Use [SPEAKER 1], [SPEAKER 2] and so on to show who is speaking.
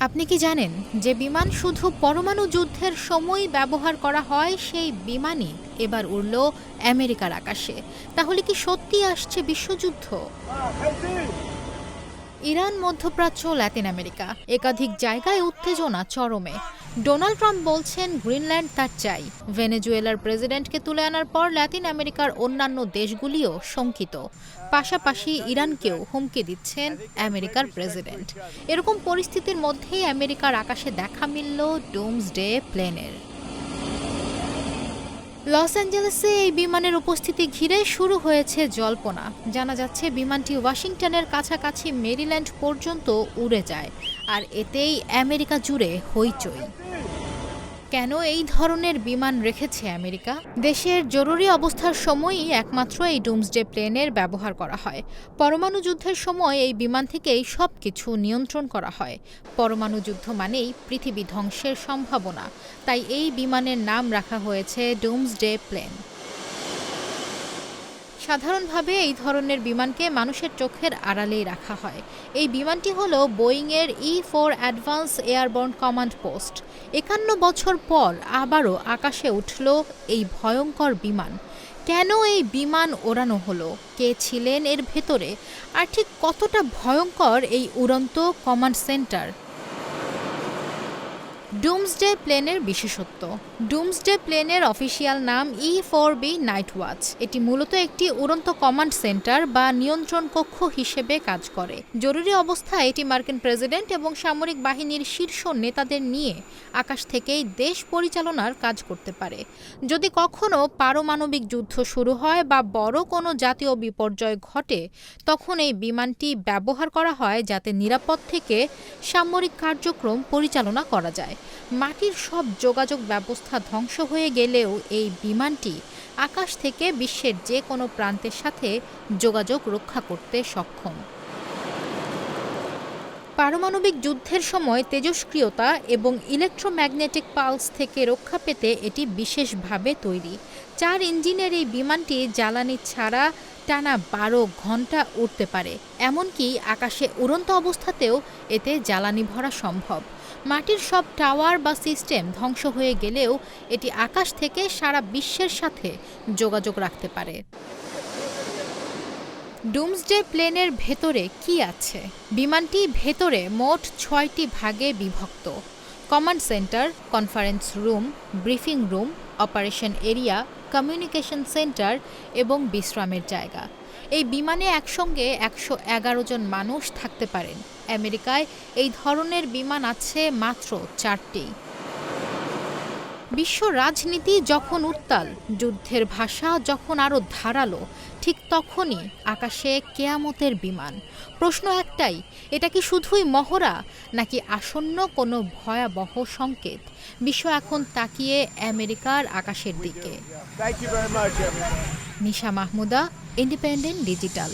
[SPEAKER 1] আপনি কি জানেন যে বিমান শুধু পরমাণু যুদ্ধের সময় ব্যবহার করা হয়, সেই বিমানই এবার উড়ল আমেরিকার আকাশে। তাহলে কি সত্যি আসছে বিশ্বযুদ্ধ? ইরান, মধ্যপ্রাচ্য, লাতিন আমেরিকা একাধিক জায়গায় উত্তেজনা চরমে। ডোনাল্ড ট্রাম্প বলছেন গ্রিনল্যান্ড তার চাই। ভেনেজুয়েলার প্রেসিডেন্টকে তুলে আনার পর লাতিন আমেরিকার অন্যান্য দেশগুলিও শঙ্কিত। পাশাপাশি ইরানকেও হুমকি দিচ্ছেন আমেরিকার প্রেসিডেন্ট। এরকম পরিস্থিতির মধ্যেই আমেরিকার আকাশে দেখা মিলল ডুমসডে প্লেনের। লস অ্যাঞ্জেলেসে এই বিমানের উপস্থিতি ঘিরে শুরু হয়েছে জল্পনা। জানা যাচ্ছে বিমানটি ওয়াশিংটনের কাছাকাছি মেরিল্যান্ড পর্যন্ত উড়ে যায়, আর এতেই আমেরিকা জুড়ে হইচই। কেন এই ধরনের বিমান রেখেছে আমেরিকা? দেশের জরুরি অবস্থার সময়ই একমাত্র এই ডুমসডে প্লেনের ব্যবহার করা হয়। পরমাণু যুদ্ধের সময় এই বিমান থেকেই সবকিছু নিয়ন্ত্রণ করা হয়। পরমাণু যুদ্ধ মানেই পৃথিবী ধ্বংসের সম্ভাবনা, তাই এই বিমানের নাম রাখা হয়েছে ডুমসডে প্লেন। সাধারণভাবে এই ধরনের বিমানকে মানুষের চোখের আড়ালেই রাখা হয়। এই বিমানটি হলো বোয়িংয়ের E-4 advance airborne command post. ৫১ বছর পর আবারও আকাশে উঠল এই ভয়ঙ্কর বিমান। কেন এই বিমান ওড়ানো হলো, কে ছিলেন এর ভেতরে, আর ঠিক কতটা ভয়ঙ্কর এই উড়ন্ত কমান্ড সেন্টার? ডুমসডে প্লেনের বিশেষত্ব। ডুমসডে প্লেনের অফিসিয়াল নাম E-4B নাইট ওয়াচ। এটি মূলত একটি উড়ন্ত কমান্ড সেন্টার বা নিয়ন্ত্রণ কক্ষ হিসেবে কাজ করে। জরুরি অবস্থায় এটি মার্কিন প্রেসিডেন্ট এবং সামরিক বাহিনীর শীর্ষ নেতাদের নিয়ে আকাশ থেকেই দেশ পরিচালনার কাজ করতে পারে। যদি কখনো পারমাণবিক যুদ্ধ শুরু হয় বা বড় কোনো জাতীয় বিপর্যয় ঘটে, তখন এই বিমানটি ব্যবহার করা হয় যাতে নিরাপদ থেকে সামরিক কার্যক্রম পরিচালনা করা যায়। মাটির সব যোগাযোগ ব্যবস্থা ধ্বংস হয়ে গেলেও এই বিমানটি আকাশ থেকে বিশ্বের যে কোনো প্রান্তের সাথে যোগাযোগ রক্ষা করতে সক্ষম। পারমাণবিক যুদ্ধের সময় তেজস্ক্রিয়তা এবং ইলেকট্রোম্যাগনেটিক পালস থেকে রক্ষা পেতে এটি বিশেষভাবে তৈরি। ৪ ইঞ্জিনের এই বিমানটি জ্বালানি ছাড়া টানা ১২ ঘন্টা উড়তে পারে। এমনকি আকাশে উড়ন্ত অবস্থাতেও এতে জ্বালানি ভরা সম্ভব। মাটির সব টাওয়ার বা সিস্টেম ধ্বংস হয়ে গেলেও এটি আকাশ থেকে সারা বিশ্বের সাথে যোগাযোগ রাখতে পারে। ডুমসডে প্লেনের ভেতরে কি আছে? বিমানটি ভেতরে মোট ৬টি ভাগে বিভক্ত। Command centre, conference room, briefing room, operation area, communication centre এবং বিশ্রামের জায়গা। এই বিমানে একসঙ্গে ১১১ জন মানুষ থাকতে পারেন। আমেরিকায় এই ধরনের বিমান আছে মাত্র ৪টি। বিশ্ব রাজনীতি যখন উত্তাল, যুদ্ধের ভাষা যখন আরও ধারালো, ঠিক তখনই আকাশে কেয়ামতের বিমান। প্রশ্ন একটাই, এটা কি শুধুই মহড়া নাকি আসন্ন কোনো ভয়াবহ সংকেত? বিশ্ব এখন তাকিয়ে আমেরিকার আকাশের দিকে। নিশা মাহমুদা, ইন্ডিপেন্ডেন্ট ডিজিটাল।